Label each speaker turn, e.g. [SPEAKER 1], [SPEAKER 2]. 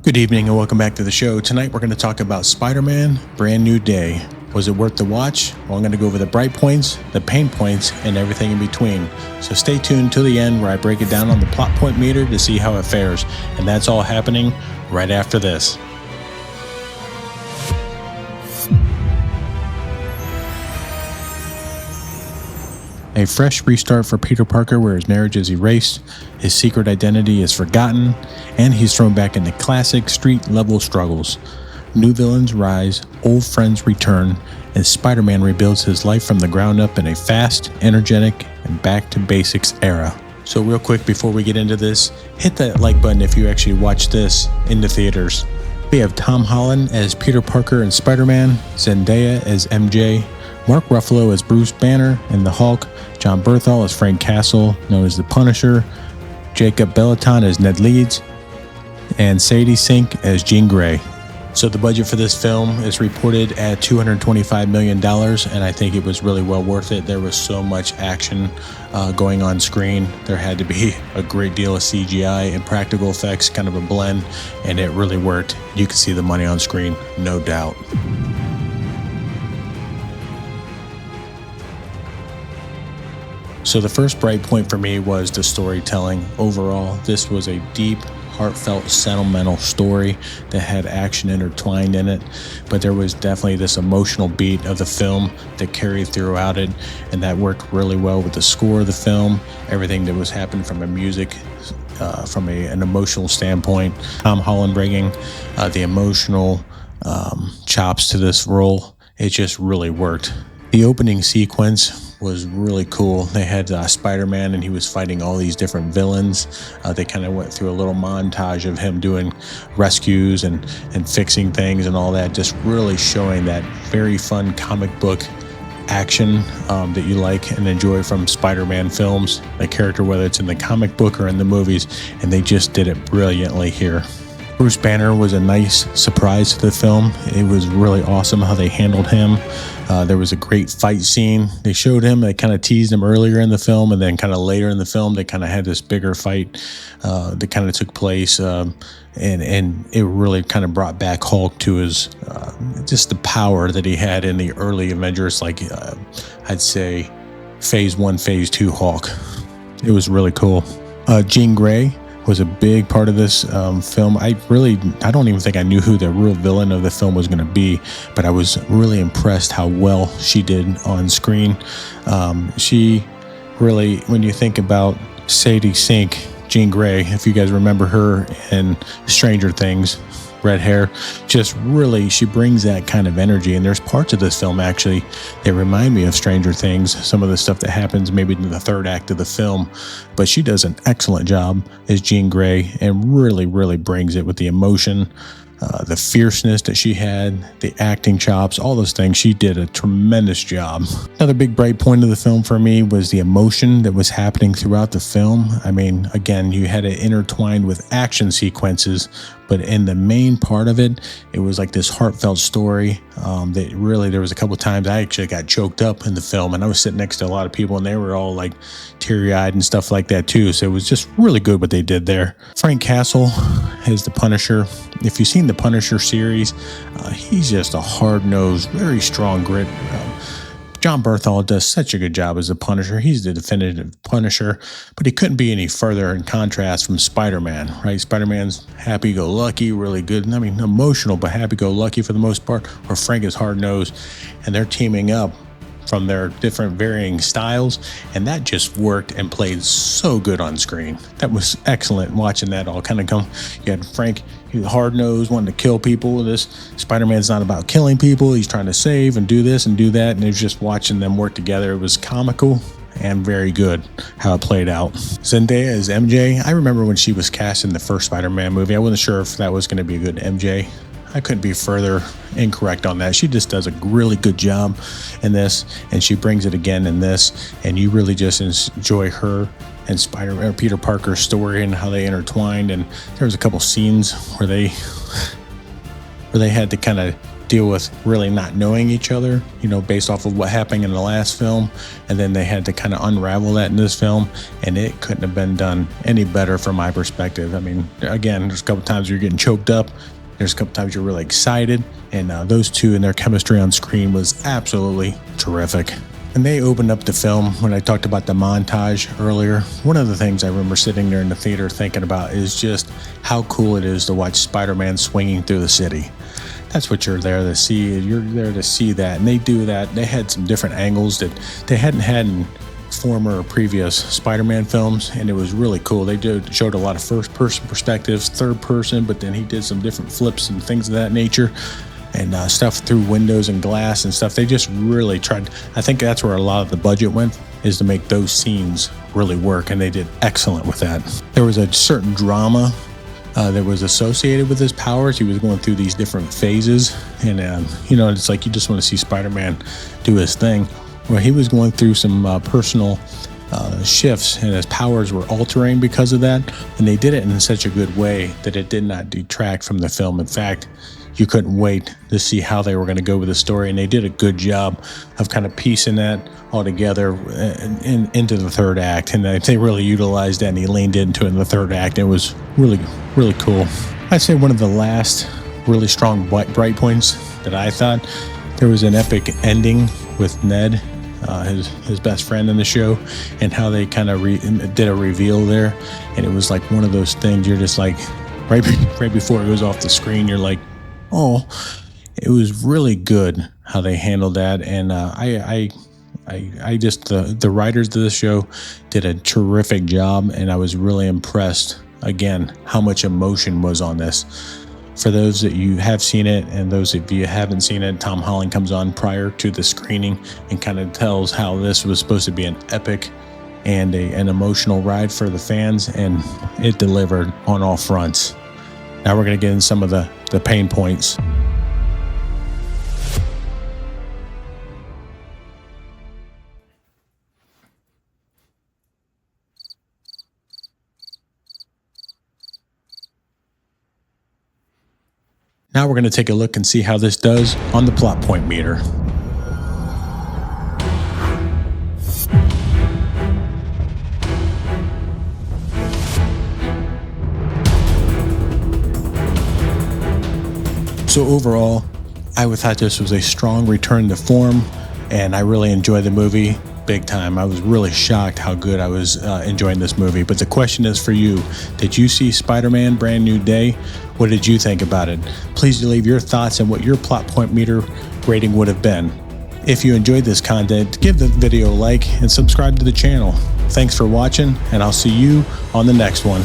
[SPEAKER 1] Good evening and welcome back to the show. Tonight we're going to talk about Spider-Man Brand New Day. Was it worth the watch? Well, I'm going to go over the bright points, the pain points, and everything in between. So stay tuned to the end where I break it down on the plot point meter to see how it fares. And that's all happening right after this. A fresh restart for Peter Parker where his marriage is erased, his secret identity is forgotten, and he's thrown back into classic street-level struggles. New villains rise, old friends return, and Spider-Man rebuilds his life from the ground up in a fast, energetic, and back-to-basics era. So real quick before we get into this, hit that like button if you actually watch this in the theaters. We have Tom Holland as Peter Parker and Spider-Man, Zendaya as MJ, Mark Ruffalo as Bruce Banner and the Hulk, John Bernthal as Frank Castle, known as the Punisher, Jacob Belliton as Ned Leeds, and Sadie Sink as Jean Grey. So the budget for this film is reported at $225 million, and I think it was really well worth it. There was so much action going on screen. There had to be a great deal of CGI and practical effects, kind of a blend, and it really worked. You can see the money on screen, no doubt. So the first bright point for me was the storytelling. Overall, this was a deep, heartfelt, sentimental story that had action intertwined in it, but there was definitely this emotional beat of the film that carried throughout it, and that worked really well with the score of the film, everything that was happening from a music, from an emotional standpoint. Tom Holland bringing the emotional chops to this role, it just really worked. The opening sequence was really cool. They had Spider-Man and he was fighting all these different villains. They kind of went through a little montage of him doing rescues and fixing things and all that, just really showing that very fun comic book action that you like and enjoy from Spider-Man films, the character, whether it's in the comic book or in the movies, and they just did it brilliantly here. Bruce Banner was a nice surprise to the film. It was really awesome how they handled him. There was a great fight scene. They showed him, they kind of teased him earlier in the film, and then kind of later in the film, they kind of had this bigger fight that kind of took place. And it really kind of brought back Hulk to his, just the power that he had in the early Avengers, like I'd say Phase 1, Phase 2 Hulk. It was really cool. Jean Grey was a big part of this film. I don't even think I knew who the real villain of the film was going to be, but I was really impressed how well she did on screen. She really, when you think about Sadie Sink, Jean Grey, if you guys remember her in Stranger Things, red hair, just really, she brings that kind of energy. And there's parts of this film actually that remind me of Stranger Things, some of the stuff that happens maybe in the third act of the film, but she does an excellent job as Jean Grey and really brings it with the emotion, the fierceness that she had, the acting chops, all those things. She did a tremendous job. Another big bright point of the film for me was the emotion that was happening throughout the film. I mean, again, you had it intertwined with action sequences, but in the main part of it, it was like this heartfelt story that really, there was a couple of times I actually got choked up in the film, and I was sitting next to a lot of people and they were all like teary-eyed and stuff like that too. So it was just really good what they did there. Frank Castle as the Punisher. If you've seen the Punisher series, he's just a hard-nosed, very strong grit. John Bernthal does such a good job as the Punisher. He's the definitive Punisher, but he couldn't be any further in contrast from Spider-Man, right? Spider-Man's happy-go-lucky, really good. I mean, emotional, but happy-go-lucky for the most part, or Frank is hard-nosed, and they're teaming up from their different varying styles, and that just worked and played so good on screen. That was excellent watching that all kind of come. You had Frank, he was hard-nosed, wanting to kill people. This Spider-Man's not about killing people. He's trying to save and do this and do that, and it was just watching them work together. It was comical and very good how it played out. Zendaya as MJ. I remember when she was cast in the first Spider-Man movie. I wasn't sure if that was going to be a good MJ. I couldn't be further incorrect on that. She just does a really good job in this, and she brings it again in this, and you really just enjoy her and Peter Parker's story and how they intertwined. And there was a couple scenes where they had to kind of deal with really not knowing each other, based off of what happened in the last film. And then they had to kind of unravel that in this film, and it couldn't have been done any better from my perspective. I mean, again, there's a couple times you're getting choked up. There's a couple times you're really excited. And those two and their chemistry on screen was absolutely terrific. And they opened up the film when I talked about the montage earlier. One of the things I remember sitting there in the theater thinking about is just how cool it is to watch Spider-Man swinging through the city. That's what you're there to see. You're there to see that. And they do that. They had some different angles that they hadn't had in former or previous Spider-Man films, and it was really cool. They showed a lot of first-person perspectives, third person, but then he did some different flips and things of that nature. And stuff through windows and glass and stuff. They just really tried. I think that's where a lot of the budget went, is to make those scenes really work, and they did excellent with that. There was a certain drama that was associated with his powers. He was going through these different phases, and it's like you just want to see Spider-Man do his thing. Well, he was going through some personal shifts, and his powers were altering because of that, and they did it in such a good way that it did not detract from the film. In fact, you couldn't wait to see how they were going to go with the story, and they did a good job of kind of piecing that all together into the third act, and they really utilized that, and he leaned into it in the third act. It was really, really cool. I'd say one of the last really strong bright points that I thought, there was an epic ending with Ned, his best friend in the show, and how they kind of did a reveal there, and it was like one of those things you're just like, right before it goes off the screen, you're like, oh, it was really good how they handled that. And I just, the writers of the show did a terrific job, and I was really impressed, again, how much emotion was on this. For those that you have seen it, and those of you who haven't seen it, Tom Holland comes on prior to the screening and kind of tells how this was supposed to be an epic and an emotional ride for the fans, and it delivered on all fronts. Now we're going to get in some of the pain points. Now we're going to take a look and see how this does on the plot point meter. So overall, I thought this was a strong return to form, and I really enjoyed the movie big time. I was really shocked how good I was enjoying this movie. But the question is for you, did you see Spider-Man Brand New Day? What did you think about it? Please leave your thoughts on what your plot point meter rating would have been. If you enjoyed this content, give the video a like and subscribe to the channel. Thanks for watching, and I'll see you on the next one.